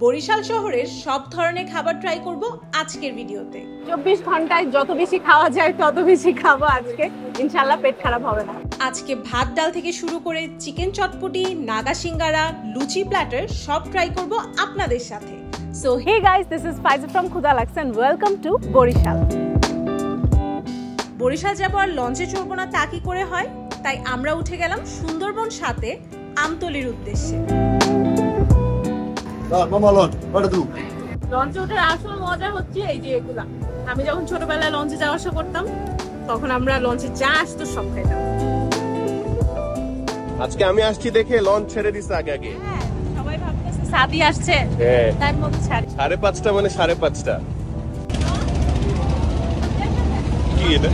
বরিশাল শহরের সব ধরনের খাবার ট্রাই করব আজকের ভিডিওতে। 24 ঘন্টায় যত বেশি খাওয়া যায় তত বেশি খাবো আজকে, ইনশাআল্লাহ পেট খারাপ হবে না। আজকে ভাত ডাল থেকে শুরু করে চিকেন চটপটি, নাগা সিঙ্গারা, লুচি প্ল্যাটার সব ট্রাই করব আপনাদের সাথে। So hey guys, this is Faiza from Khuda Lagse and welcome to Barishal. Barishal যাবো আর লঞ্চে চড়বো না তা কি করে হয়, তাই আমরা উঠে গেলাম সুন্দরবন সাথে আমতলির উদ্দেশ্যে। লঞ্চে ওঠার আসল মজা হচ্ছে এই যে এগুলা। আমি যখন ছোটবেলায় লঞ্চে যাওয়া আসা করতাম তখন আমরা লঞ্চে যা আসতো সব খাইতাম। আজকে আমি আসছি দেখে লঞ্চ ছেড়ে দিছে আগে আগে। সবাই ভাবতেছে সাদি আসছে, তার মধ্যে ছাড়ি 5:30 মানে 5:30। কি এটা?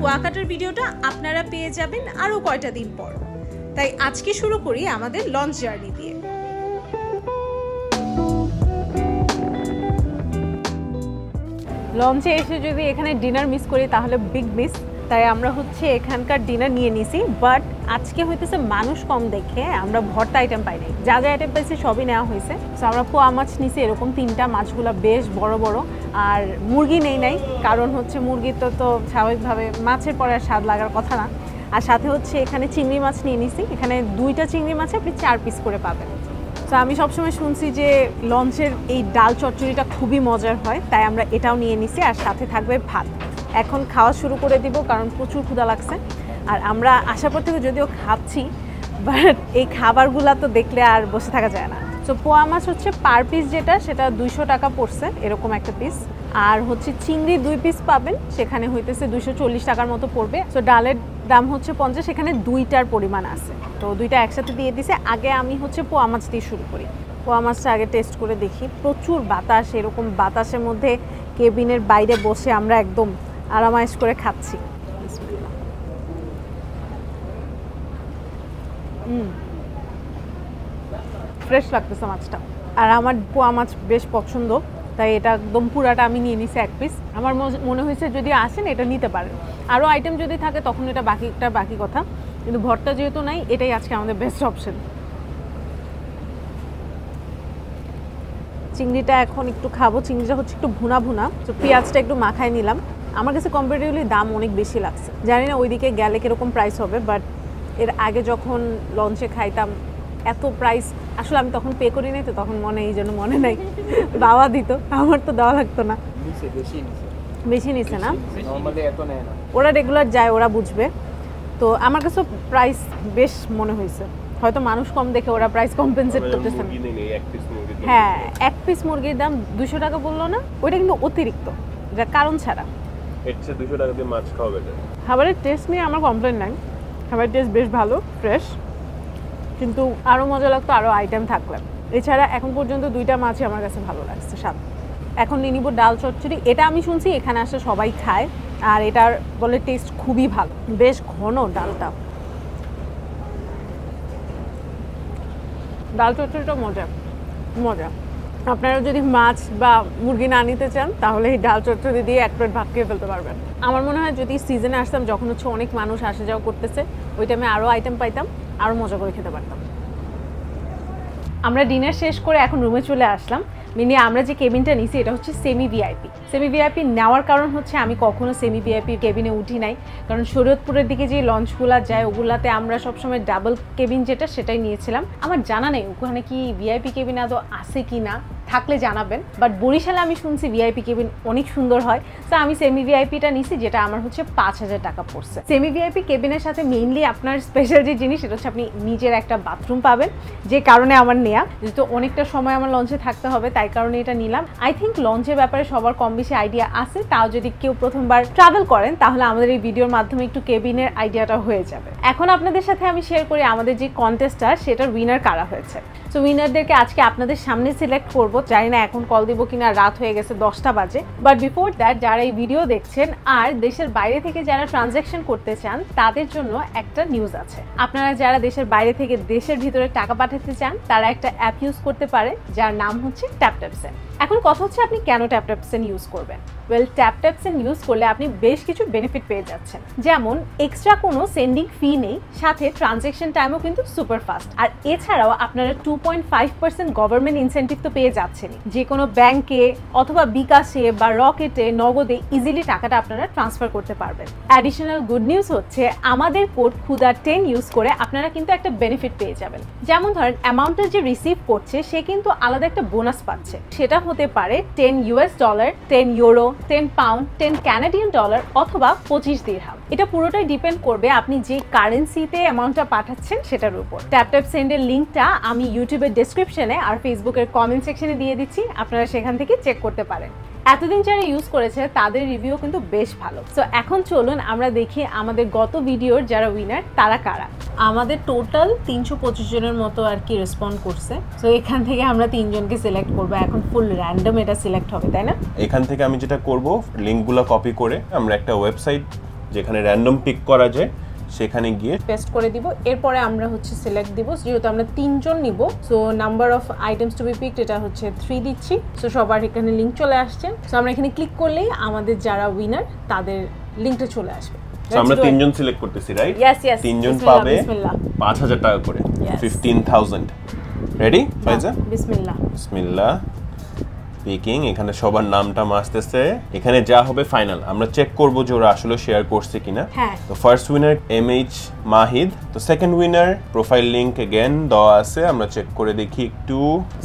কুয়াকাটার ভিডিওটা আপনারা পেয়ে যাবেন আরো কয়টা দিন পর, তাই আজকে শুরু করি আমাদের লঞ্চ জার্নি দিয়ে। লঞ্চে এসে যদি এখানে ডিনার মিস করি তাহলে বিগ মিস, তাই আমরা হচ্ছে এখানকার ডিনার নিয়ে নিছি। বাট আজকে হইতেছে মানুষ কম দেখে আমরা ভর্তা আইটেম পাই নাই, যা যা আইটেম পাইছি সবই নেওয়া হয়েছে। তো আমরা পোয়া মাছ নিছি এরকম 3টা, মাছগুলো বেশ বড় বড়। আর মুরগি নাই, কারণ হচ্ছে মুরগি তো স্বাভাবিকভাবে মাছের পরে আর স্বাদ লাগার কথা না। আর সাথে হচ্ছে এখানে চিংড়ি মাছ নিয়ে নিছি, এখানে 2টা চিংড়ি মাছে আপনি 4 পিস করে পাবেন। তো আমি সবসময় শুনছি যে লঞ্চের এই ডাল চচ্চড়িটা খুবই মজার হয়, তাই আমরা এটাও নিয়ে নিছি। আর সাথে থাকবে ভাত। এখন খাওয়া শুরু করে দিব কারণ প্রচুর ক্ষুধা লাগছে। আর আমরা আসার পর থেকে যদিও খাচ্ছি, বাট এই খাবারগুলা তো দেখলে আর বসে থাকা যায় না। তো পোয়া মাছ হচ্ছে পার পিস যেটা, সেটা 200 টাকা পড়ছে এরকম একটা পিস। আর হচ্ছে চিংড়ি 2 পিস পাবেন, সেখানে হইতেছে 240 টাকার মতো পড়বে। তো ডালের দাম হচ্ছে 50, সেখানে 2টার পরিমাণ আছে, তো 2টা একসাথে দিয়ে দিছে। আগে আমি হচ্ছে পোয়া মাছ দিয়ে শুরু করি। পোয়া মাছটা আগে টেস্ট করে দেখি। প্রচুর বাতাস, এরকম বাতাসের মধ্যে কেবিনের বাইরে বসে আমরা একদম আরামায়েশ করে খাচ্ছি। ফ্রেশ লাগতেছে মাছটা। আর আমার পোয়া মাছ বেশ পছন্দ, তাই এটা একদম পুরাটা আমি নিয়ে নিছি 1 পিস। আমার মনে হয়েছে যদি আসেন এটা নিতে পারেন, আরও আইটেম যদি থাকে তখন এটা বাকি কথা, কিন্তু ভর্তা যেহেতু নাই, এটাই আজকে আমাদের বেস্ট অপশন। চিংড়িটা এখন একটু খাবো। চিংড়িটা হচ্ছে একটু ভুনা ভুনা, তো পেঁয়াজটা একটু মাখায় নিলাম। আমার কাছে কম্পারেটিভলি দাম অনেক বেশি লাগছে, জানি না ওইদিকে গেলে কীরকম প্রাইস হবে, বাট এর আগে যখন লঞ্চে খাইতাম এত প্রাইস আসলে আমি তখন পে করি নাই, তো তখন এই জন্য মনে নাই। বাবা দিত, আমার তো দেওয়া লাগতো না। বেশি নিছে না, ওরা রেগুলার যায়, ওরা বুঝবে। তো আমার কাছে প্রাইস বেশ মনে হয়েছে, হয়তো মানুষ কম দেখে ওরা প্রাইস কম্পেনসেট করতেছে। হ্যাঁ, 1 পিস মুরগির দাম 200 টাকা বললো না, ওইটা কিন্তু অতিরিক্ত, এটা কারণ ছাড়া। 200 টাকা দিয়ে মাছ খাওয়া বেটার। খাবারের টেস্ট নিয়ে আমার কমপ্লেন নাই, খাবারের টেস্ট বেশ ভালো, ফ্রেশ, কিন্তু আরও মজা লাগতো আরও আইটেম থাকলে। এছাড়া এখন পর্যন্ত 2টা মাছই আমার কাছে ভালো লাগছে, স্বাদ। এখন নিয়ে নিব ডাল চচ্চড়ি। এটা আমি শুনছি এখানে আসলে সবাই খায়, আর এটার বলে টেস্ট খুবই ভালো, বেশ ঘন ডালটা। ডাল চচ্চড়িটা মজা। আপনারা যদি মাছ বা মুরগি না নিতে চান তাহলে এই ডাল চচ্চড়ি দিয়ে 1 প্লেট ভাত খেয়ে ফেলতে পারবেন। আমার মনে হয় যদি সিজনে আসতাম যখন হচ্ছে অনেক মানুষ আসা যাওয়া করতেছে, ওই টাইমে আরও আইটেম পাইতাম, আরও মজা করে খেতে পারতাম। আমরা ডিনার শেষ করে এখন রুমে চলে আসলাম। মিনি আমরা যে কেবিনটা নিছি এটা হচ্ছে সেমি ভিআইপি নেওয়ার কারণ হচ্ছে আমি কখনো সেমি ভিআইপি কেবিনে উঠি নাই, কারণ শরীয়তপুরের দিকে যে লঞ্চগুলো যায় ওগুলাতে আমরা সবসময় ডাবল কেবিন যেটা সেটাই নিয়েছিলাম। আমার জানা নেই ওখানে কি ভিআইপি কেবিন আদৌ আছে কি না, থাকলে জানাবেন। বাট বরিশালে আমি শুনছি ভিআইপি কেবিন অনেক সুন্দর হয়, তো আমি সেমি ভিআইপিটা নিছি, যেটা আমার হচ্ছে 5000 টাকা পড়ছে। সেমি ভিআইপি কেবিনের সাথে মেইনলি আপনার স্পেশাল যে জিনিস সেটা হচ্ছে আপনি নিজের একটা বাথরুম পাবেন, যে কারণে আমার নেওয়া, যেহেতু অনেকটা সময় আমার লঞ্চে থাকতে হবে তাই কারণে এটা নিলাম। আই থিঙ্ক লঞ্চের ব্যাপারে সবার কম বেশি আইডিয়া আছে, তাও যদি কেউ প্রথমবার ট্রাভেল করেন তাহলে আমাদের এই ভিডিওর মাধ্যমে একটু কেবিনের আইডিয়াটা হয়ে যাবে। এখন আপনাদের সাথে আমি শেয়ার করি আমাদের যে কন্টেস্টটা সেটার উইনার কারা হয়েছে। সো উইনারদেরকে আজকে আপনাদের সামনে সিলেক্ট করব, জানি না এখন কল দিব কিনা, রাত হয়ে গেছে 10টা বাজে। বাট বিফোর দ্যাট যারা এই ভিডিও দেখছেন আর দেশের বাইরে থেকে যারা ট্রানজ্যাকশন করতে চান তাদের জন্য একটা নিউজ আছে। আপনারা যারা দেশের বাইরে থেকে দেশের ভিতরে টাকা পাঠাতে চান তারা একটা অ্যাপ ইউজ করতে পারে যার নাম হচ্ছে ট্যাপট্যাপসেন্ড। এখন কথা হচ্ছে আপনি কেন ট্যাপট্যাপসেন্ড ইউজ করবেন। ওয়েল ট্যাপ সেন্ড ইউজ করলে আপনি বেশ কিছু বেনিফিট পেয়ে যাচ্ছেন, যেমন এক্সট্রা কোনো সেন্ডিং ফি নেই, সাথে ট্রানজ্যাকশন টাইমও কিন্তু সুপার ফাস্ট। আর এছাড়াও আপনারা 2.5% গভর্নমেন্ট ইনসেন্টিভ তো পেয়ে যাচ্ছেন, যে কোনো ব্যাংকে অথবা বিকাশে বা রকেটে নগদে ইজিলি টাকাটা আপনারা ট্রান্সফার করতে পারবেন। অ্যাডিশনাল গুড নিউজ হচ্ছে আমাদের কোড ক্ষুধা10 ইউজ করে আপনারা কিন্তু একটা বেনিফিট পেয়ে যাবেন। যেমন ধরেন অ্যামাউন্টটা যে রিসিভ করছে সে কিন্তু আলাদা একটা বোনাস পাচ্ছে, সেটা হতে পারে $10, €10, £10, $10 অথবা 25 দিরহাম। এটা পুরোটাই ডিপেন্ড করবে আপনি যে কারেন্সিতে অ্যামাউন্টটা পাঠাচ্ছেন সেটার উপর। ট্যাপ সেন্ডের লিঙ্কটা আমি ইউটিউবের ডেসক্রিপশনে আর ফেসবুকের কমেন্ট সেকশনে দিয়ে দিচ্ছি, আপনারা সেখান থেকে চেক করতে পারেন। এতদিন যারা ইউজ করেছে তাদের রিভিউ কিন্তু বেশ ভালো। সো এখন চলুন আমরা দেখি আমাদের গত ভিডিওর যারা উইনার তারা কারা। আমাদের টোটাল 325 জনের মতো আর কি রেসপন্ড করছে। সো এখান থেকে আমরা 3 জনকে সিলেক্ট করব, এখন ফুল র্যান্ডম এটা সিলেক্ট হবে, তাই না? এখান থেকে আমি যেটা করব, লিঙ্কগুলো কপি করে আমরা একটা ওয়েবসাইট যেখানে র্যান্ডম পিক করা যায় সেখানে গিয়ে পেস্ট করে দিব। এরপরে আমরা হচ্ছে সিলেক্ট দিব, যেহেতু আমরা 3 জন নিব। So number of items to be picked এটা হচ্ছে 3 দিচ্ছি। সো সবার এখানে লিঙ্ক চলে আসছে। সো আমরা এখানে ক্লিক করলেই আমাদের যারা উইনার তাদের লিঙ্কটা চলে আসবে। আমরা 3 জন সিলেক্ট করতেছি, রাইট? Yes yes. 3 জন পাবে 5000 টাকা করে, 15000। রেডি ফাইজা? বিসমিল্লাহ। বিসমিল্লাহ। পিকিং, এখানে সবার নামটা আসতেছে, এখানে যা হবে ফাইনাল। আমরা চেক করব যে ওরা আসলে শেয়ার করছে কিনা। তো ফার্স্ট উইনার MH মাহিদ। তো second winner profile link again দেওয়া আছে, আমরা চেক করে দেখি একটু।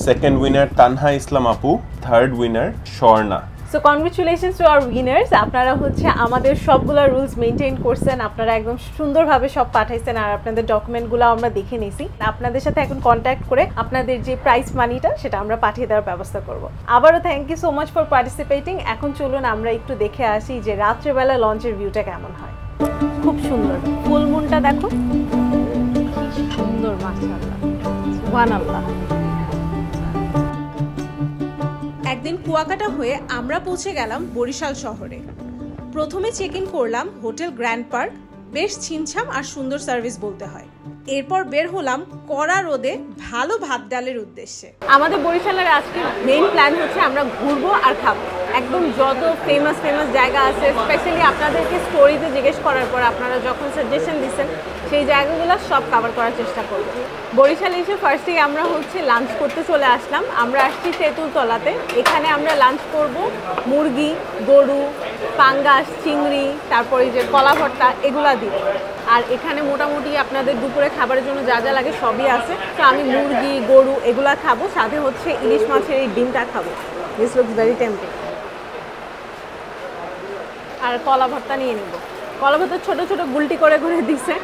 সেকেন্ড উইনার তানহা ইসলাম আপু। Third winner Swarna. So congratulations to our winners, আপনারা হচ্ছে আমাদের সবগুলো রুলস মেনটেন করছেন, আপনারা একদম সুন্দরভাবে সব পাঠাইছেন আর আপনাদের ডকুমেন্টগুলো আমরা দেখে নিয়েছি। আপনাদের সাথে এখন কন্ট্যাক্ট করে আপনাদের যে প্রাইস মানিটা সেটা আমরা পাঠিয়ে দেওয়ার ব্যবস্থা করব। আবারও thank you so much for participating. এখন চলুন আমরা একটু দেখে আসি যে রাত্রেবেলা লঞ্চের ভিউটা কেমন হয়। খুব সুন্দর, ফুল মুনটা দেখো কি সুন্দর, মাশাআল্লাহ, সুবহানাল্লাহ। একদিন কুয়াকাটা হয়ে আমরা পৌঁছে গেলাম বরিশাল শহরে। প্রথমে চেক ইন করলাম হোটেল গ্র্যান্ড পার্ক, বেশ ছিমছাম আর সুন্দর সার্ভিস বলতে হয়। এরপর বের হলাম কড়া রোদে ভালো ভাত ডালের উদ্দেশ্যে। আমাদের বরিশালের আজকে মেইন প্ল্যান হচ্ছে আমরা ঘুরবো আর খাবো। একদম যত ফেমাস জায়গা আছে, স্পেশালি আপনাদেরকে স্টোরিতে জিজ্ঞেস করার পর আপনারা যখন সাজেশন দিচ্ছেন সেই জায়গাগুলো সব কভার করার চেষ্টা করব। বরিশালে এসে ফার্স্টেই আমরা হচ্ছে লাঞ্চ করতে চলে আসলাম। আমরা আসছি তেঁতুলতলাতে, এখানে আমরা লাঞ্চ করব মুরগি, গরু, পাঙ্গাস, চিংড়ি, তারপরে যে কলা ভর্তা, এগুলা দিয়ে। আর এখানে মোটামুটি আপনাদের দুপুরে খাবারের জন্য যা যা লাগে সবই আছে। তো আমি মুরগি, গরু এগুলা খাবো, সাথে হচ্ছে ইলিশ মাছের এই ডিমটা খাবো। This looks very tempting. আর কলা ভর্তা নিয়ে নেব। কলা ভর্তা ছোটো ছোটো গুলটি করে করে দিছে।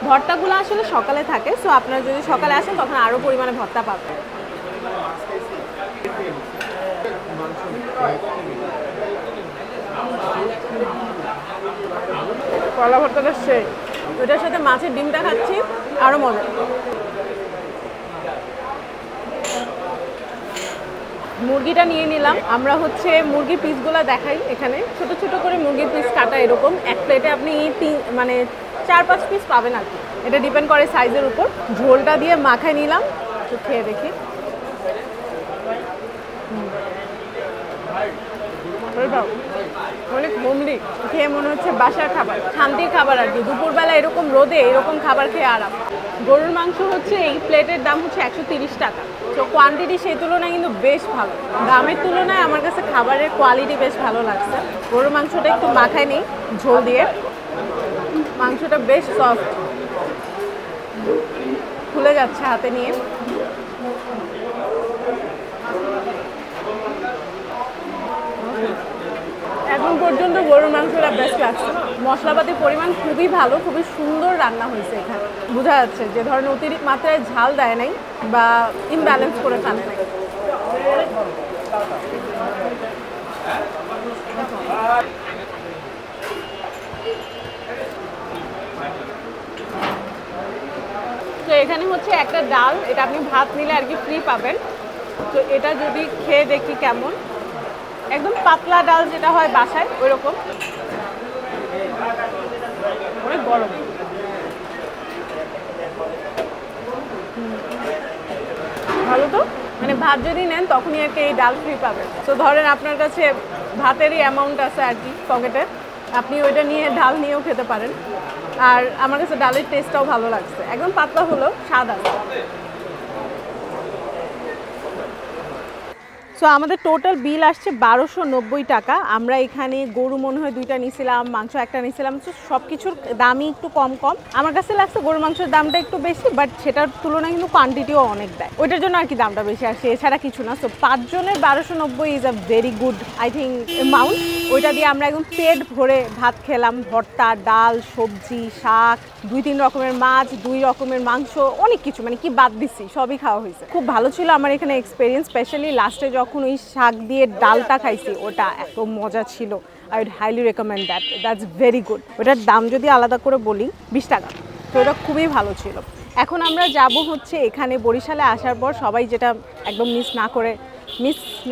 ভর্তাগুলো আসলে সকালে থাকে, সো আপনারা যদি সকালে আসেন তখন আরও পরিমাণে ভর্তা পাবেন। কলা ভর্তাটা সেই, ওইটার সাথে মাছের ডিমটা খাচ্ছি, আরও মজা। মুরগিটা নিয়ে নিলাম। আমরা হচ্ছে মুরগির পিসগুলো দেখাই, এখানে ছোট ছোট করে মুরগির পিস কাটা, এরকম এক প্লেটে আপনি 4-5 পিস পাবেন আর কি, এটা ডিপেন্ড করে সাইজের উপর। ঝোলটা দিয়ে মাখায় নিলাম, একটু খেয়ে দেখি। অনেক হোমলি, খেয়ে মনে হচ্ছে বাসার খাবার, শান্তির খাবার আর কি। দুপুরবেলা এরকম রোদে এরকম খাবার খেয়ে আরাম। গরুর মাংস হচ্ছে এই প্লেটের দাম হচ্ছে 130 টাকা। তো কোয়ান্টিটি সেই তুলনায় কিন্তু বেশ ভালো, দামের তুলনায় আমার কাছে খাবারের কোয়ালিটি বেশ ভালো লাগছে। গরুর মাংসটা একটু মাখায় নিই ঝোল দিয়ে, মাংসটা বেশ সফট, খুলে যাচ্ছে হাতে নিয়ে। এখন পর্যন্ত গরুর মাংসটা বেস্ট লাগছে। মশলাপাতির পরিমাণ খুবই ভালো, খুবই সুন্দর রান্না হয়েছে। এখানে বোঝা যাচ্ছে যে ধরনের অতিরিক্ত মাত্রায় ঝাল দেয় নাই বা ইমব্যালেন্স করে টানে নাই। তো এখানে হচ্ছে একটা ডাল, এটা আপনি ভাত নিলে আর কি ফ্রি পাবেন। তো এটা যদি খেয়ে দেখি কেমন, একদম পাতলা ডাল যেটা হয় বাসায় ওই রকম, অনেক গরম। ভালো তো, মানে ভাত যদি নেন তখনই আর কি এই ডাল ফ্রি পাবেন। তো ধরেন আপনার কাছে ভাতেরই অ্যামাউন্ট আছে আর কি পকেটে, আপনি ওইটা নিয়ে ডাল নিয়েও খেতে পারেন। আর আমার কাছে ডালের টেস্টটাও ভালো লাগছে, একদম পাতলা হলেও স্বাদ আছে। সো আমাদের টোটাল বিল আসছে 1290 টাকা। আমরা এখানে গরু মনে হয় 2টা নিয়েছিলাম, মাংস একটা নিয়েছিলাম। তো সব কিছুর দামই একটু কম কম। আমার কাছে লাগছে গরুর মাংসের দামটা একটু বেশি, বাট সেটার তুলনায় কিন্তু কোয়ান্টিটিও অনেক দেয়, ওইটার জন্য আর কি দামটা বেশি আসছে, এছাড়া কিছু না। সো 5 জনের 1290 is a very good I think amount. ওইটা দিয়ে আমরা একদম পেট ভরে ভাত খেলাম, ভর্তা, ডাল, সবজি, শাক, 2-3 রকমের মাছ, 2 রকমের মাংস, অনেক কিছু, মানে কি বাদ দিচ্ছি সবই খাওয়া হয়েছে। খুব ভালো ছিল আমার এখানে এক্সপিরিয়েন্স, স্পেশালি লাস্টে যখন ওই শাক দিয়ে ডালটা খাইছি ওটা এত মজা ছিল। I would highly recommend that's very good. ওটার দাম যদি আলাদা করে বলি 20 টাকা, তো ওটা খুবই ভালো ছিল। এখন আমরা যাব হচ্ছে এখানে বরিশালে আসার পর সবাই যেটা একদম মিস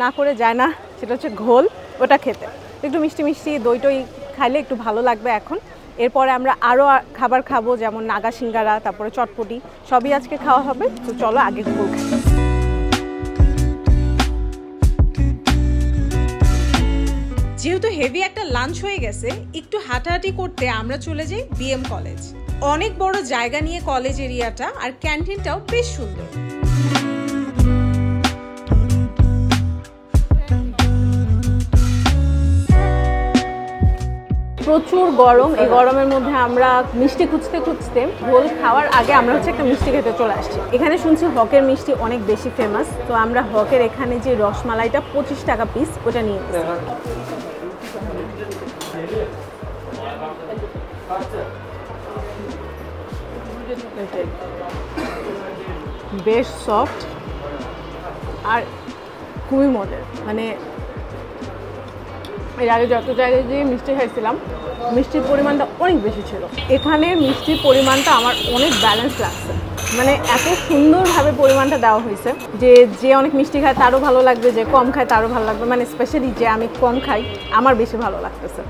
না করে যায় না, সেটা হচ্ছে ঘোল, ওটা খেতে। একটু মিষ্টি মিষ্টি দই টই খাইলে একটু ভালো লাগবে এখন। এরপরে আমরা আরও খাবার খাবো, যেমন নাগা সিঙ্গারা, তারপরে চটপটি, সবই আজকে খাওয়া হবে। তো চলো আগে ঘোল খাই। যেহেতু হেভি একটা লাঞ্চ হয়ে গেছে, একটু হাঁটাহাঁটি করতে আমরা চলে যাই বিএম কলেজ। অনেক বড় জায়গা নিয়ে কলেজ এরিয়াটা, আর ক্যান্টিনটাও বেশ সুন্দর। প্রচুর গরম, এই গরমের মধ্যে আমরা মিষ্টি খুঁজতে খুঁজতে ঘোল খাওয়ার আগে আমরা হচ্ছে একটা মিষ্টি খেতে চলে আসছি। এখানে শুনছি হকের মিষ্টি অনেক বেশি ফেমাস, তো আমরা হকের এখানে যে রসমালাইটা 25 টাকা পিস, ওটা নিয়ে বেশ সফট আর খুবই মজার। মানে এর আগে যত জায়গায় যে মিষ্টি খাইছিলাম, মিষ্টির পরিমাণটা অনেক বেশি ছিল। এখানে মিষ্টির পরিমাণটা আমার অনেক ব্যালেন্স লাগছে, মানে এত সুন্দরভাবে পরিমাণটা দেওয়া হয়েছে যে অনেক মিষ্টি খায় তারও ভালো লাগবে, যে কম খায় তারও ভালো লাগবে। মানে স্পেশালি যে আমি কম খাই আমার বেশি ভালো লাগতেছে,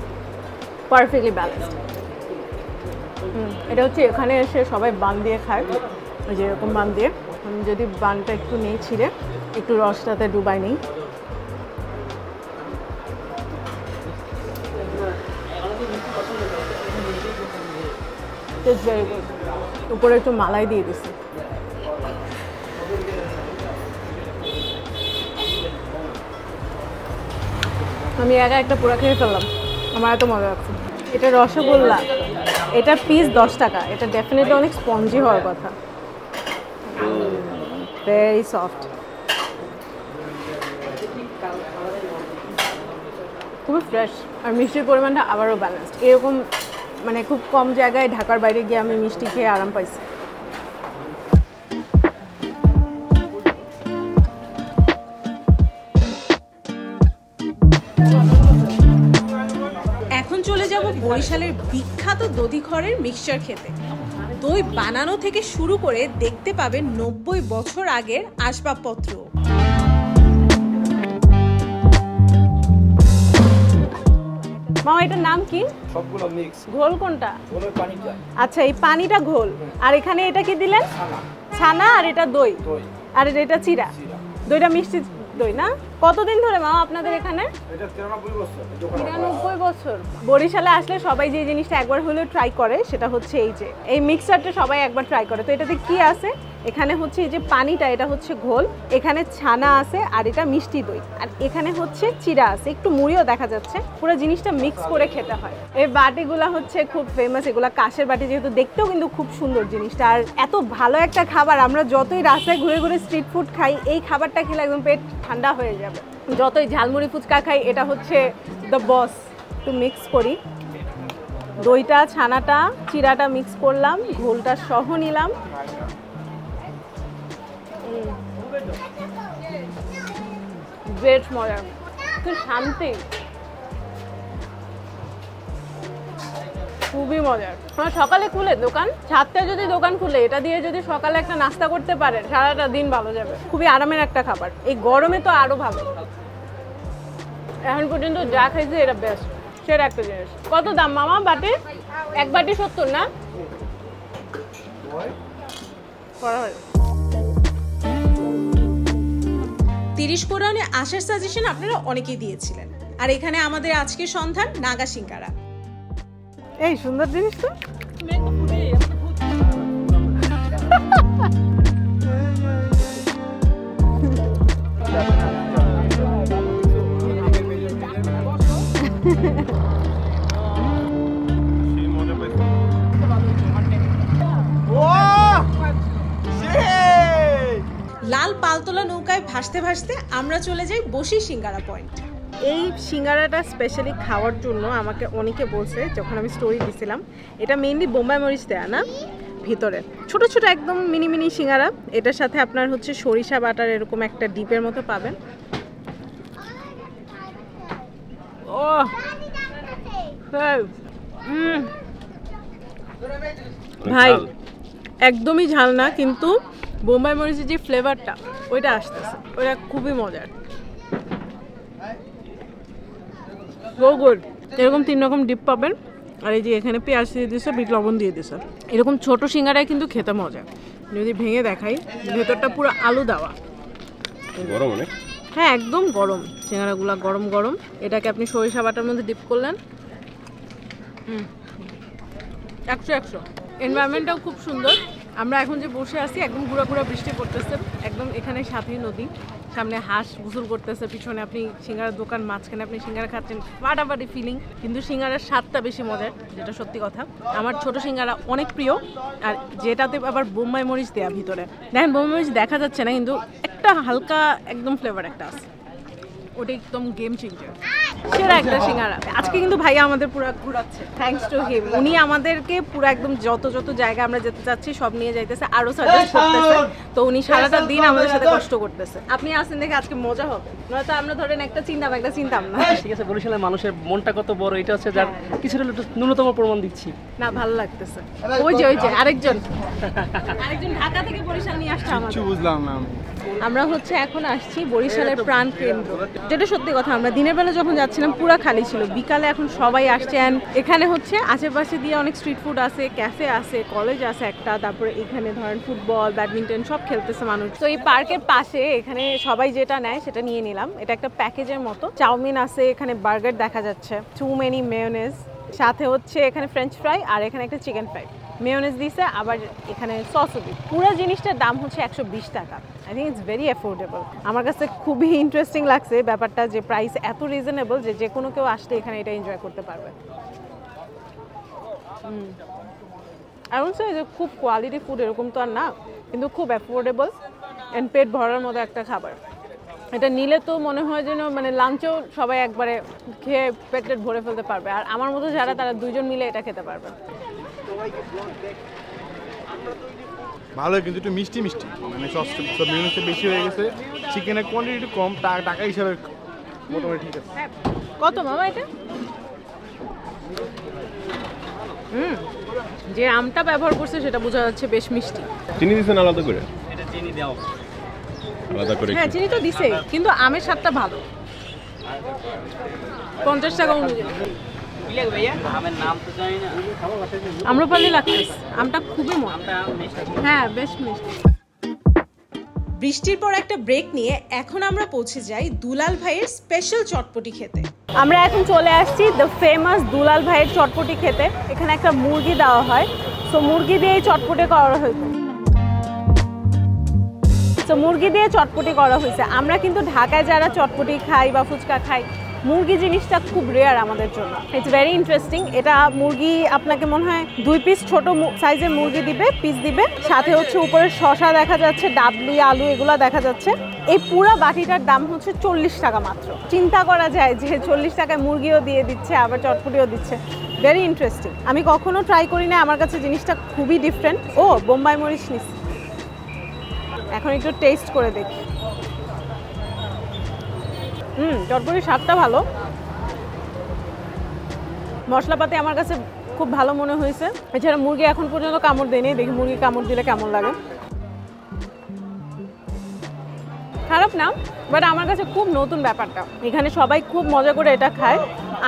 পারফেক্টলি ব্যালেন্সড। এটা হচ্ছে এখানে এসে সবাই বান দিয়ে খায়, ওই যে এরকম বান দিয়ে। আমি যদি বানটা একটু নেই ছিঁড়ে, একটু রসটাতে ডুবাই নেই। Very good. উপরে একটু মালাই দিয়ে দিচ্ছি। আমি একা একটা পুরা খেয়ে ফেললাম, আমার এত মজা লাগছে। এটা রসগোল্লা, এটা পিস 10 টাকা। এটা ডেফিনেটলি অনেক স্পঞ্জি হওয়ার কথা, ভেরি সফট, খুবই ফ্রেশ। আর মিষ্টির পরিমাণটা আবারও ব্যালেন্সড। এরকম মানে খুব কম জায়গায় ঢাকার বাইরে গিয়ে আমি মিষ্টি খেয়ে আরাম পাইছি। এখন চলে যাব বরিশালের বিখ্যাত দধিঘরের মিক্সচার খেতে। দই বানানো থেকে শুরু করে দেখতে পাবেন 90 বছর আগের আসবাবপত্র। মামা এটার নাম কি? সবগুলো মিক্স। ঘোল কোনটা? ঘোলের পানিটা। আচ্ছা, এই পানিটা ঘোল, আর এখানে এটা কি দিলেন? ছানা। আর এটা দই, আর এটা চিরা। দইটা মিষ্টি দই না? কতদিন ধরে মামা আপনাদের এখানে? এটা 93 বছর। 93 বছর। বরিশালে আসলে সবাই যে জিনিসটা একবার হলেও ট্রাই করে সেটা হচ্ছে এই মিক্সচারটা সবাই একবার ট্রাই করে। তো এটাতে কি আছে? এখানে হচ্ছে এই যে পানিটা, এটা হচ্ছে ঘোল, এখানে ছানা আছে, আর এটা মিষ্টি দই, আর এখানে হচ্ছে চিরা আছে, একটু মুড়িও দেখা যাচ্ছে। পুরো জিনিসটা মিক্স করে খেতে হয়। এই বাটিগুলা হচ্ছে খুব ফেমাস, এগুলা কাঁচের বাটি, যেহেতু দেখতেও কিন্তু খুব সুন্দর জিনিসটা। আর এত ভালো একটা খাবার, আমরা যতই রাস্তায় ঘুরে ঘুরে স্ট্রিট ফুড খাই, এই খাবারটা খেলে একদম পেট ঠান্ডা হয়ে যাবে। যতই ঝালমুড়ি ফুচকা খাই, এটা হচ্ছে দ্য বস। একটু মিক্স করি, দইটা, ছানাটা, চিরাটা মিক্স করলাম, ঘোলটা সহ নিলাম। বেশ মজা, খুব শান্তি, খুবই মজার। সকালে খুলে দোকান, 7টায় যদি দোকান খুলে, এটা দিয়ে যদি সকালে একটা নাস্তা করতে পারেন, সারাটা দিন ভালো যাবে। খুবই আরামের একটা খাবার, এই গরমে তো আরো ভালো। এখন পর্যন্ত যা খাইছে এটা বেস্ট, সেটা একটা জিনিস। কত দাম মামা বাটি? এক বাটি 70 না? 30 কোরানে আসার সাজেশন আপনারা অনেকেই দিয়েছিলেন। আর এখানে আমাদের আজকের সন্ধান নাগা সিঙ্গারা। এই সুন্দর জিনিস তো। লাল পালতোলা নৌকায় ভাসতে ভাসতে আমরা চলে যাই বসি সিঙ্গারা পয়েন্ট। এই সিঙ্গারাটা স্পেশালি খাওয়ার জন্য আমাকে অনেকে বলছে, যখন আমি স্টোরি দিছিলাম, এটা মেইনলি বোম্বাই মরিচ দেয়া না, ভিতরে ছোট ছোট একদম মিনি মিনি সিঙ্গারা। এটার সাথে আপনার হচ্ছে সরিষা বাটার এরকম একটা ডিপের মতো পাবেন। ও ভাই একদমই ঝাল না, কিন্তু বোম্বাই মরিচের যে ফ্লেভারটা ওইটা আসতেছে, ওইটা খুবই মজার। So good. এরকম 3 রকম ডিপ পাবেন। আর এই যে এখানে পেঁয়াজ দিয়ে দিয়েছে, বিট লবণ দিয়ে দিয়েছে। এরকম ছোট সিঙ্গারায় কিন্তু খেতে মজা। যদি ভেঙে দেখাই, ভেতরটা পুরো আলু দেওয়া। গরম অনেক। হ্যাঁ একদম গরম, সিঙ্গারাগুলো গরম গরম। এটাকে আপনি সরিষা বাটার মধ্যে ডিপ করলেন। 100 এনভায়রনমেন্টটাও খুব সুন্দর। আমরা এখন যে বসে আছি, একদম গুঁড়া গুঁড়া বৃষ্টি পড়তেছে, একদম এখানে সাথেই নদী, সামনে হাঁস গোসল করতেছে, পিছনে আপনি সিঙ্গারার দোকান, মাঝখানে আপনি সিঙ্গারা খাচ্ছেন, ফাটাফাটি ফিলিং। কিন্তু সিঙ্গারার স্বাদটা বেশি মজার, যেটা সত্যি কথা। আমার ছোট সিঙ্গারা অনেক প্রিয়, আর যেটাতে আবার বোম্বাই মরিচ দেয়া ভিতরে। দেখেন বোম্বাই মরিচ দেখা যাচ্ছে না, কিন্তু একটা হালকা একদম ফ্লেভার একটা আছে, ওটা একদম গেম চেঞ্জার। সেরা একটা সিঙ্গারা। আজকে কিন্তু ভাইয়া আমাদের পুরো ঘোরাচ্ছে, থ্যাঙ্কস টু হিম। উনি আমাদেরকে পুরো একদম যত যত জায়গা আমরা যেতে চাচ্ছি সব নিয়ে যাইতেছে, আরো সাজেস্ট করতেছে। তো উনি সারাটা দিন আমাদের সাথে কষ্ট করতেছে। আপনি আসেন দেখে আজকে মজা হবে, নয়তো আমরা ধরেন একটা চিন্তাম না। ঠিক আছে, বরিশালের মানুষের মনটা কত বড়, এটা হচ্ছে যার কিছুটা ন্যূনতম প্রমাণ দিচ্ছি। না ভালো লাগতেছে। ওই যে আরেকজন ঢাকা থেকে বরিশাল নিয়ে আসছে আমাদের। কিছু বুঝলাম না। আমরা হচ্ছে এখন আসছি বরিশালের প্রাণ কেন্দ্র, যেটা সত্যি কথা। আমরা দিনের বেলা যখন যাচ্ছিলাম পুরো খালি ছিল, বিকালে এখন সবাই আসছে। এখানে হচ্ছে আশেপাশে দিয়ে অনেক স্ট্রিট ফুড আছে, ক্যাফে আছে, কলেজ আছে একটা, তারপরে এখানে ধরেন ফুটবল, ব্যাডমিন্টন সব খেলতেছে মানুষ। তো এই পার্কের পাশে এখানে সবাই যেটা নেয় সেটা নিয়ে নিলাম। এটা একটা প্যাকেজের মতো। চাউমিন আছে, এখানে বার্গার দেখা যাচ্ছে, টু মেনি মেয়োনেজ, সাথে হচ্ছে এখানে ফ্রেঞ্চ ফ্রাই, আর এখানে একটা চিকেন ফ্রাই। মেয়োনেজ দিছে, আবার এখানে সসও দিচ্ছে। পুরো জিনিসটার দাম হচ্ছে 120 টাকা। I think it's very affordable. আমার কাছে খুবই ইন্টারেস্টিং লাগছে ব্যাপারটা, যে প্রাইস এত রিজনেবল যে কোনো কেউ আসলে এখানে এটা এনজয় করতে পারবে। এমন যে খুব কোয়ালিটি ফুড এরকম তো আর না, কিন্তু খুব অ্যাফোর্ডেবল অ্যান্ড পেট ভরার মতো একটা খাবার। এটা নিলে তো মনে হয় যেন মানে লাঞ্চেও সবাই একবারে খেয়ে পেট ভরে ফেলতে পারবে। আর আমার মতো যারা, তারা 2 জন মিলে এটা খেতে পারবে। ভালো, কিন্তু একটু মিষ্টি মিষ্টি, মানে সব মিউনিসটা বেশি হয়ে গেছে, চিকেনের কোয়ান্টিটি একটু কম, টাকা হিসাবে মোটামুটি ঠিক আছে। কত মামা এটা? যে আমটা ব্যবহার করছে সেটা বোঝা যাচ্ছে বেশ মিষ্টি। চিনি দিছেন আলাদা করে? এটা চিনি দাও আলাদা করে? হ্যাঁ চিনি তো দিছেই, কিন্তু আমের স্বাদটা ভালো। 50 টাকা অনুযায়ী। আম্রপালি লাগতেছে, আমটা খুবই মজা। হ্যাঁ বেশ মিষ্টি। বৃষ্টির পর একটা ব্রেক নিয়ে এখন আমরা পৌঁছে যাই দুলাল ভাইয়ের স্পেশাল চটপটি খেতে। আমরা এখন চলে আসছি দ্য ফেমাস দুলাল ভাইয়ের চটপটি খেতে। এখানে একটা মুরগি দেওয়া হয়, সো মুরগি দিয়েই চটপটি করা হয়েছে। মুরগি দিয়ে চটপটি করা হয়েছে। আমরা কিন্তু ঢাকায় যারা চটপটি খাই বা ফুচকা খাই, মুরগি জিনিসটা খুব রেয়ার আমাদের জন্য। It's very interesting. এটা মুরগি আপনাকে মনে হয় 2 পিস ছোট সাইজের মুরগি দিবে, পিস দিবে, সাথে হচ্ছে উপরে শসা দেখা যাচ্ছে, ডাবলি, আলু এগুলো দেখা যাচ্ছে। এই পুরো বাটিটার দাম হচ্ছে 40 টাকা মাত্র। চিন্তা করা যায় যে 40 টাকায় মুরগিও দিয়ে দিচ্ছে, আবার চটপটিও দিচ্ছে। Very interesting. আমি কখনো ট্রাই করি না, আমার কাছে জিনিসটা খুবই ডিফারেন্ট। ও বোম্বাই মরিচ নিচ্ছি, এখন একটু টেস্ট করে দেখি। চটপটির স্বাদটা ভালো, মশলাপাতি আমার কাছে খুব ভালো মনে হয়েছে। এছাড়া মুরগি এখন পর্যন্ত কামড় দেয়নি, দেখি মুরগি কামড় দিলে কেমন লাগে। খারাপ না, বাট আমার কাছে খুব নতুন ব্যাপারটা। এখানে সবাই খুব মজা করে এটা খায়।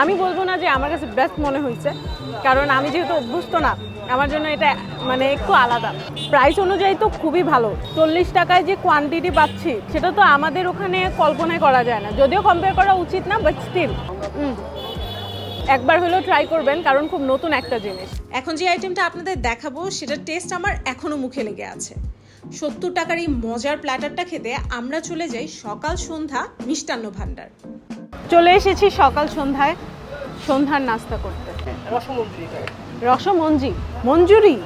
আমি বলবো না যে আমার কাছে বেস্ট মনে হয়েছে, কারণ আমি যেহেতু অভ্যস্ত না, আমার জন্য এটা মানে একটু আলাদা। প্রাইস অনুযায়ী তো খুবই ভালো। 40 টাকায় যে কোয়ান্টিটি পাচ্ছি সেটা তো আমাদের ওখানে কল্পনাই করা যায় না, যদিও কম্পেয়ার করা উচিত না, বাট স্টিল একবার হলেও ট্রাই করবেন, কারণ খুব নতুন একটা জিনিস। এখন যে আইটেমটা আপনাদের দেখাবো সেটার টেস্ট আমার এখনো মুখে লেগে আছে। 70 টাকার এই মজার প্ল্যাটারটা খেতে আমরা চলে যাই সকাল সন্ধ্যা মিষ্টান্ন ভান্ডার। চলে এসেছি সকাল সন্ধ্যায় সন্ধ্যার নাস্তা করতে। রসমঞ্জি, মঞ্জুরি,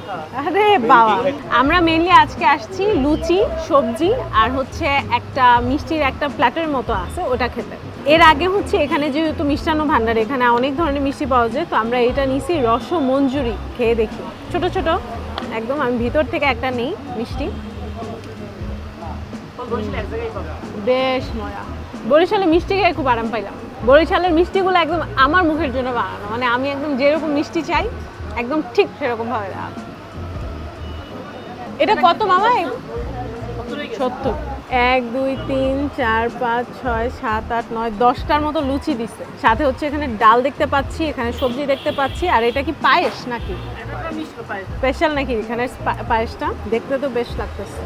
আরে বাবা। আমরা মেইনলি আজকে আসছি লুচি, সবজি আর হচ্ছে একটা মিষ্টির একটা প্ল্যাটার মতো আছে ওটা খেতে। এর আগে হচ্ছে এখানে যেহেতু মিষ্টান্ন ভান্ডার, এখানে অনেক ধরনের মিষ্টি পাওয়া যায়, তো আমরা এটা নিছি রসমঞ্জুরি। খেয়ে দেখি, ছোট ছোট একদম। আমি ভিতর থেকে একটা নেই মিষ্টি, বেশ মজা। বরিশালে মিষ্টি খেয়ে খুব আরাম পাইলাম। বরিশালের মিষ্টিগুলো একদম আমার মুখের জন্য বানানো, মানে আমি একদম যেরকম মিষ্টি চাই একদম ঠিক সেরকম ভাবে। এটা কত মামা? 70। 1 2 3 4 5 6 7 8 9 10টার মতো লুচি দিচ্ছে। সাথে হচ্ছে এখানে ডাল দেখতে পাচ্ছি, এখানে সবজি দেখতে পাচ্ছি। আর এটা কি পায়েস নাকি স্পেশাল নাকি এখানে পায়েসটা? দেখতে তো বেশ লাগতেছে।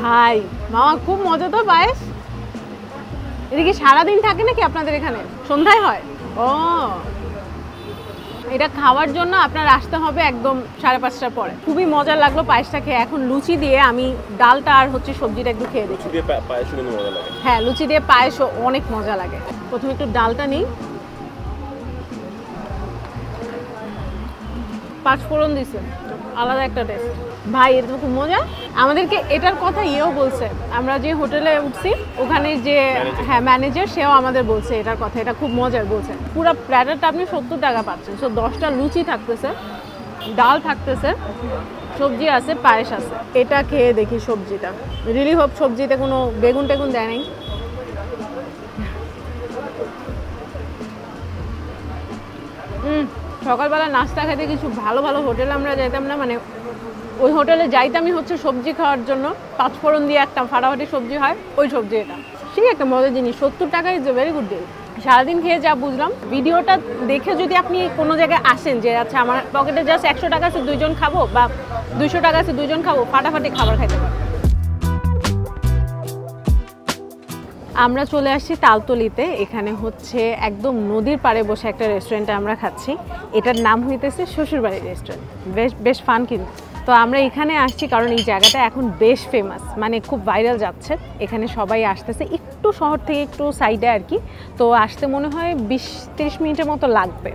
ভাই মামা খুব মজা তো পায়েস। এদিকে সারাদিন থাকে নাকি আপনাদের এখানে? সন্ধ্যায় হয়? ও, এটা খাওয়ার জন্য আপনার আসতে হবে একদম 5:30টার পরে। খুবই মজা লাগলো পায়েসটা খেয়ে। এখন লুচি দিয়ে আমি ডালটা আর হচ্ছে সবজিটা একটু খেয়ে দেখি। হ্যাঁ, লুচি দিয়ে পায়েসও অনেক মজা লাগে। প্রথমে একটু ডালটা নিই। 5 ফোড়ন দিছে, আলাদা একটা টেস্ট। ভাই এটা তো খুব মজা। আমাদেরকে এটার কথা ইয়েও বলছে, আমরা যে হোটেলে উঠছি ওখানে যে ম্যানেজার, সেও আমাদের বলছে এটার কথা, এটা খুব মজার বলছে। পুরো প্ল্যাটারটা আপনি 70 টাকা পাচ্ছেন। সো 10টা লুচি থাকতেছে, ডাল থাকতেছে, সবজি আছে, পায়েস আছে। এটা খেয়ে দেখি সবজিটা। রিলি হোপ সবজিতে কোনো বেগুন টেগুন দেয় নাই। সকালবেলা নাস্তা খেতে কিছু ভালো ভালো হোটেলে আমরা যেতাম না, মানে ওই হোটেলে যাইতামই হচ্ছে সবজি খাওয়ার জন্য। 5 ফোড়ন দিয়ে একটা ফাটাফাটি সবজি হয়, ওই সবজি এটা। সেই একটা মজার জিনিস। 70 টাকা is a very good deal. সারাদিন খেয়ে যা বুঝলাম, ভিডিওটা দেখে যদি আপনি কোনো জায়গায় আসেন যে আচ্ছা আমার পকেটে জাস্ট 100 টাকা আছে 2 জন খাবো, বা 200 টাকা আছে 2 জন খাবো, ফাটাফাটি খাবার খাইতে পারবো। আমরা চলে আসছি তালতলিতে। এখানে হচ্ছে একদম নদীর পাড়ে বসে একটা রেস্টুরেন্টে আমরা খাচ্ছি। এটার নাম হইতেছে শ্বশুরবাড়ি রেস্টুরেন্ট। বেশ ফান কিন্তু। তো আমরা এখানে আসছি কারণ এই জায়গাটা এখন বেশ ফেমাস, মানে খুব ভাইরাল যাচ্ছে। এখানে সবাই আসতেছে, একটু শহর থেকে একটু সাইডে আর কি। তো আসতে মনে হয় 20-30 মিনিটের মতো লাগবে।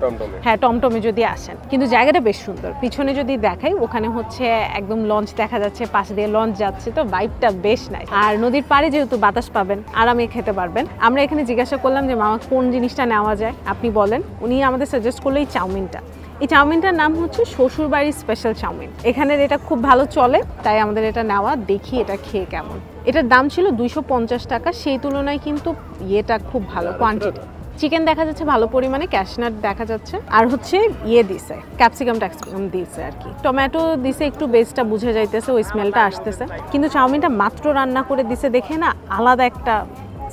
হ্যাঁ, টমটমে যদি আসেন। কিন্তু জায়গাটা বেশ সুন্দর। পিছনে যদি দেখাই, ওখানে হচ্ছে একদম লঞ্চ দেখা যাচ্ছে, পাশ দিয়ে লঞ্চ যাচ্ছে, তো ভাইবটা বেশ নাই। আর নদীর পাড়ে যেহেতু বাতাস পাবেন, আরামে খেতে পারবেন। আমরা এখানে জিজ্ঞাসা করলাম যে মামা কোন জিনিসটা নেওয়া যায়, আপনি বলেন। উনি আমাদের সাজেস্ট করলো এই চাউমিনটা। এই চাউমিনটার নাম হচ্ছে শ্বশুরবাড়ির স্পেশাল চাউমিন। এখানের এটা খুব ভালো চলে, তাই আমাদের এটা নেওয়া। দেখি এটা খেয়ে কেমন। এটার দাম ছিল 250 টাকা, সেই তুলনায় কিন্তু এটা খুব ভালো কোয়ান্টিটি। চিকেন দেখা যাচ্ছে ভালো পরিমাণে, ক্যাশনাট দেখা যাচ্ছে, আর হচ্ছে দিছে ক্যাপসিকাম দিছে আর কি। টমেটো দিছে, একটু বেসটা বুঝে যাইতেছে, ওই স্মেলটা আসতেছে। কিন্তু চাউমিনটা মাত্র রান্না করে দিছে দেখে না আলাদা একটা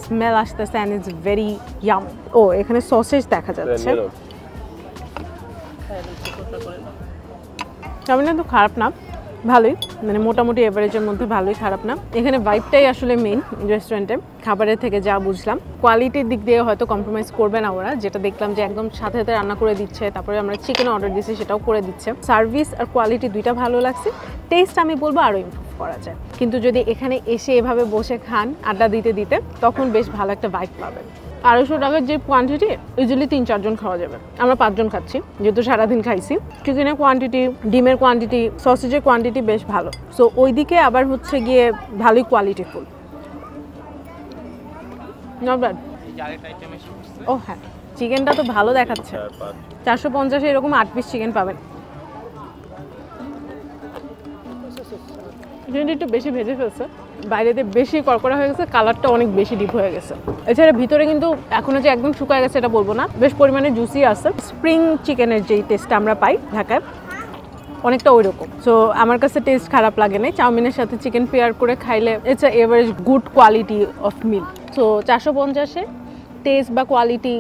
স্মেল আসতেছে, অ্যান্ড ইটস ভেরি ইয়াম। ও, এখানে সসেজ দেখা যাচ্ছে। চাউমিনটা তো খারাপ না, ভালোই, মানে মোটামুটি এভারেজের মধ্যে ভালোই, খারাপ না। এখানে ভাইবটাই আসলে মেইন রেস্টুরেন্টে, খাবারের থেকে যা বুঝলাম। কোয়ালিটির দিক দিয়ে হয়তো কম্প্রোমাইজ করবে না ওরা, যেটা দেখলাম যে একদম সাথে সাথে রান্না করে দিচ্ছে। তারপরে আমরা চিকেন অর্ডার দিচ্ছি, সেটাও করে দিচ্ছে। সার্ভিস আর কোয়ালিটি দুইটা ভালো লাগছে। টেস্ট আমি বলবো আরও ইমপ্রুভ করা যায়, কিন্তু যদি এখানে এসে এভাবে বসে খান আড্ডা দিতে দিতে, তখন বেশ ভালো একটা ভাইব পাবেন। 250 টাকার যে কোয়ান্টিটি, ইজিলি 3-4 জন খাওয়া যাবে। আমরা 5 জন খাচ্ছি, যেহেতু সারাদিন খাইছি। চিকেনের কোয়ান্টিটি, ডিমের কোয়ান্টিটি, সসেজের কোয়ান্টিটি বেশ ভালো। সো ওইদিকে আবার হচ্ছে গিয়ে ভালোই কোয়ালিটিফুল। Not bad. ও হ্যাঁ, চিকেনটা তো ভালো দেখাচ্ছে। 450 এরকম 8 পিস চিকেন পাবেন। চিকেনটা একটু বেশি ভেজে ফেলছে, বাইরেতে বেশি কড়কড়া হয়ে গেছে, কালারটা অনেক বেশি ডিপ হয়ে গেছে। এছাড়া ভিতরে কিন্তু এখনো যে একদম শুকায় গেছে এটা বলবো না, বেশ পরিমাণে জুসি আছে। স্প্রিং চিকেনের যেই টেস্টটা আমরা পাই ঢাকায়, অনেকটা ওই রকম। সো আমার কাছে টেস্ট খারাপ লাগে না, চাউমিনের সাথে চিকেন পেয়ার করে খাইলে it's a average good quality of meal. So 450-এ টেস্ট বা কোয়ালিটি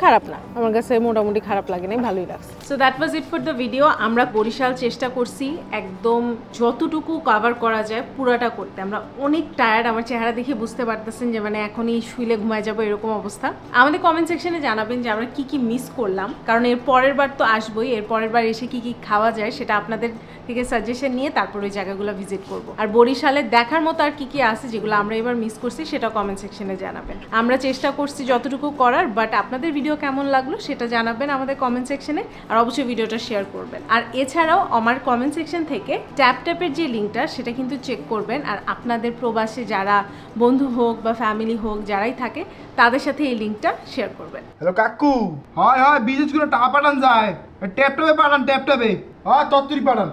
খারাপ না, আমার কাছে মোটামুটি খারাপ লাগে না, ভালোই লাগছে। So that was it for the video. আমরা বরিশাল চেষ্টা করছি একদম যতটুকু কভার করা যায় পুরাটা করতে। আমরা অনেক টায়ার্ড, আমার চেহারা দেখে বুঝতে পারতেছেন যে মানে এখনই শুইলে ঘুমায় যাবো এরকম অবস্থা। আমাদের কমেন্ট সেকশনে জানাবেন যে আমরা কি কি মিস করলাম, কারণ এর পরের বার তো আসবোই, এর পরের বার এসে কি কি খাওয়া যায় সেটা আপনাদের থেকে সাজেশন নিয়ে তারপর ওই জায়গাগুলো ভিজিট করব। আর বরিশালে দেখার মতো আর কি কি আছে যেগুলো আমরা এবার মিস করছি সেটা কমেন্ট সেকশনে জানাবেন। আমরা চেষ্টা করছি যতটুকু করার, বাট আপনাদের ভিডিও কেমন লাগলো সেটা জানাবেন আমাদের কমেন্ট সেকশনে, আর অবশ্যই ভিডিওটা শেয়ার করবেন। আর এছাড়াও আমার কমেন্ট সেকশন থেকে ট্যাপের যে লিঙ্কটা সেটা কিন্তু চেক করবেন, আর আপনাদের প্রবাসে যারা বন্ধু হোক বা ফ্যামিলি হোক যারাই থাকে তাদের সাথে এই লিঙ্কটা শেয়ার করবেন। হ্যালো কাকু, হয় বিজনেসগুলো টাকা পাঠান যায়, ট্যাপে পাঠান, ট্যাপে হয় তত্তরি পাঠান।